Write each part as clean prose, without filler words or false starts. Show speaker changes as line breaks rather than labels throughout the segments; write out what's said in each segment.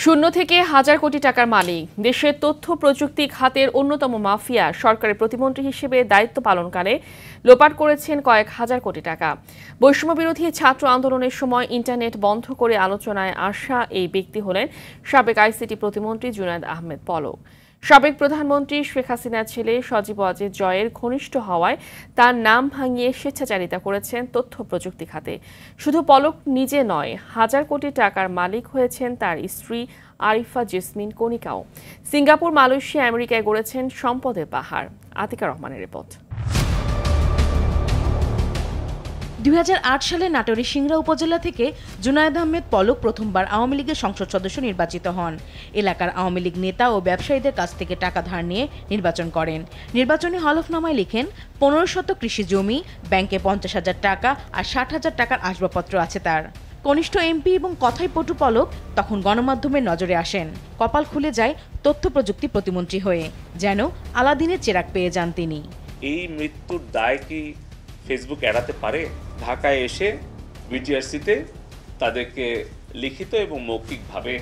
শূন্য থেকে হাজার কোটি টাকার মালিক দেশের তথ্য প্রযুক্তি খাতের অন্যতম মাফিয়া সরকারের প্রতিমন্ত্রী হিসেবে দায়িত্ব পালনকালে লোপাট করেছেন কয়েক হাজার কোটি টাকা। বৈষম্য বিরোধী ছাত্র আন্দোলনের সময় ইন্টারনেট বন্ধ করে আলোচনায় আসা এই ব্যক্তি হলেন সাবেক আইসিটি প্রতিমন্ত্রী জুনায়েদ আহমেদ পলক। সাবেক প্রধানমন্ত্রী শেখ হাসিনার ছেলে সজীব ওয়াজেদ জয়ের ঘনিষ্ঠ হওয়ায় তার নাম ভাঙিয়ে স্বেচ্ছাচারিতা করেছেন তথ্য প্রযুক্তি খাতে। শুধু পলক নিজে নয়, হাজার কোটি টাকার মালিক হয়েছেন তার স্ত্রী আরিফা জেসমিন কণিকাও। সিঙ্গাপুর, মালয়েশিয়া, আমেরিকায় গড়েছেন সম্পদের পাহাড়। আতিকা রহমানের রিপোর্ট।
2008 সালে নাটোরের সিংড়া উপজেলা থেকে জুনায়েদ আহমেদ পলক প্রথমবার আওয়ামী লীগের সংসদ সদস্য নির্বাচিত হন। এলাকার আওয়ামী লীগ নেতা ও ব্যবসায়ীদের কাছ থেকে টাকা ধার নিয়ে নির্বাচন করেন। নির্বাচনী হলফনামায় লিখেন 15 শতক কৃষি জমি, ব্যাংকে 50,000 টাকা আর 60,000 টাকার আসবাবপত্র আছে তার। কনিষ্ঠ এমপি এবং কথাই পটু পলক তখন গণমাধ্যমের নজরে আসেন। কপাল খুলে যায় তথ্য প্রযুক্তি প্রতিমন্ত্রী হয়ে, যেন আলাদিনের চেরাগ পেয়ে যান তিনি।
এই মৃত্যুর দায় কি ফেসবুক এড়াতে পারে? ঢাকায় এসে বিটিআরসিতে তাদেরকে লিখিত এবং মৌখিকভাবে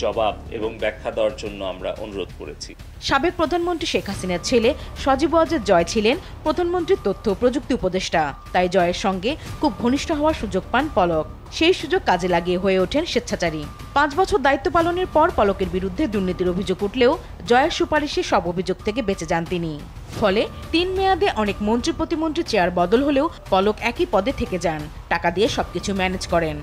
জবাব এবং ব্যাখ্যা দেওয়ার জন্য আমরা অনুরোধ করেছি।
সাবেক প্রধানমন্ত্রী শেখ হাসিনার ছেলে সজীব ওয়াজেদ জয় ছিলেন প্রধানমন্ত্রীর তথ্য প্রযুক্তি উপদেষ্টা, তাই জয়ের সঙ্গে খুব ঘনিষ্ঠ হওয়ার সুযোগ পান পলক। সেই সুযোগ কাজে লাগিয়ে হয়ে ওঠেন স্বেচ্ছাচারী। 5 বছর দায়িত্ব পালনের পর পলকের বিরুদ্ধে দুর্নীতির অভিযোগ উঠলেও জয়ের সুপারিশে সব অভিযোগ থেকে বেঁচে যান তিনি। ফলে 3 মেয়াদে অনেক মন্ত্রী প্রতিমন্ত্রী চেয়ার বদল হলেও পলক একই পদে থেকে যান, টাকা দিয়ে সবকিছু ম্যানেজ করেন।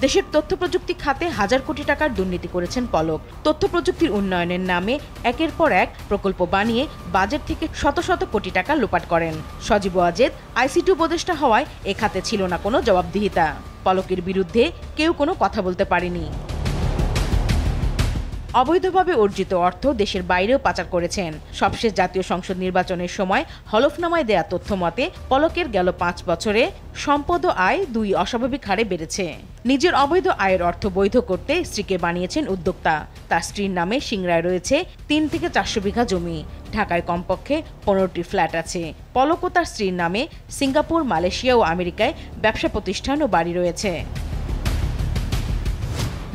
দেশের তথ্য প্রযুক্তি খাতে হাজার কোটি টাকার দুর্নীতি করেছেন পলক। তথ্য প্রযুক্তির উন্নয়নের নামে একের পর এক প্রকল্প বানিয়ে বাজেট থেকে শত শত কোটি টাকা লোপাট করেন। সজীব ওয়াজেদ আইসিটি উপদেষ্টা হওয়ায় এ খাতে ছিল না কোনো জবাবদিহিতা। পলকের বিরুদ্ধে কেউ কোনো কথা বলতে পারেনি। অবৈধভাবে অর্জিত অর্থ দেশের বাইরেও পাচার করেছেন। সবশেষ জাতীয় সংসদ নির্বাচনের সময় হলফনামায় দেয়া তথ্য মতে পলকের গেল 5 বছরে সম্পদ ও আয় 2 অস্বাভাবিক হারে বেড়েছে। নিজের অবৈধ আয়ের অর্থ বৈধ করতে স্ত্রীকে বানিয়েছেন উদ্যোক্তা। তার স্ত্রীর নামে সিংড়ায় রয়েছে 3 থেকে 400 বিঘা জমি। ঢাকায় কমপক্ষে 15টি ফ্ল্যাট আছে। পলক ও তার স্ত্রীর নামে সিঙ্গাপুর, মালয়েশিয়া ও আমেরিকায় ব্যবসা প্রতিষ্ঠান ও বাড়ি রয়েছে।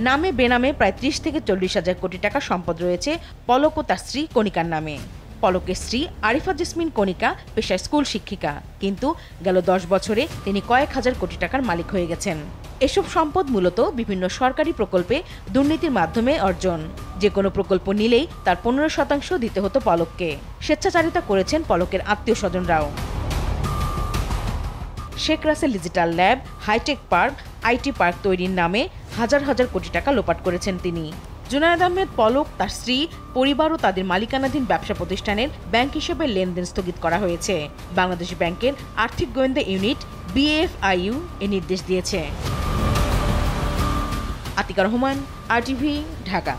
নামে বেনামে প্রায় 30 থেকে 40,000 কোটি টাকা সম্পদ রয়েছে পলক ও তার স্ত্রী কণিকার নামে। পলকের স্ত্রী আরিফা জেসমিন কণিকা পেশায় স্কুল শিক্ষিকা, কিন্তু গেল 10 বছরে তিনি কয়েক হাজার কোটি টাকার মালিক হয়ে গেছেন। এসব সম্পদ মূলত বিভিন্ন সরকারি প্রকল্পে দুর্নীতির মাধ্যমে অর্জন। যে কোনো প্রকল্প নিলেই তার 15% দিতে হতো পলককে। স্বেচ্ছাচারিতা করেছেন পলকের আত্মীয় স্বজনরাও। Sheikh Russel digital lab, hitech park, IT park তৈরির নামে হাজার হাজার কোটি টাকা লোপাট করেছেন তিনি। জুনায়েদ আহমেদ পলক, তার স্ত্রী, পরিবার ও তাদের মালিকানাধীন ব্যবসা প্রতিষ্ঠানের ব্যাংক হিসেবে লেনদেন স্থগিত করা হয়েছে। বাংলাদেশ ব্যাংকের আর্থিক গোয়েন্দা ইউনিট BFIU এ নির্দেশ দিয়েছে। আতিকা রহমান, RTV, ঢাকা।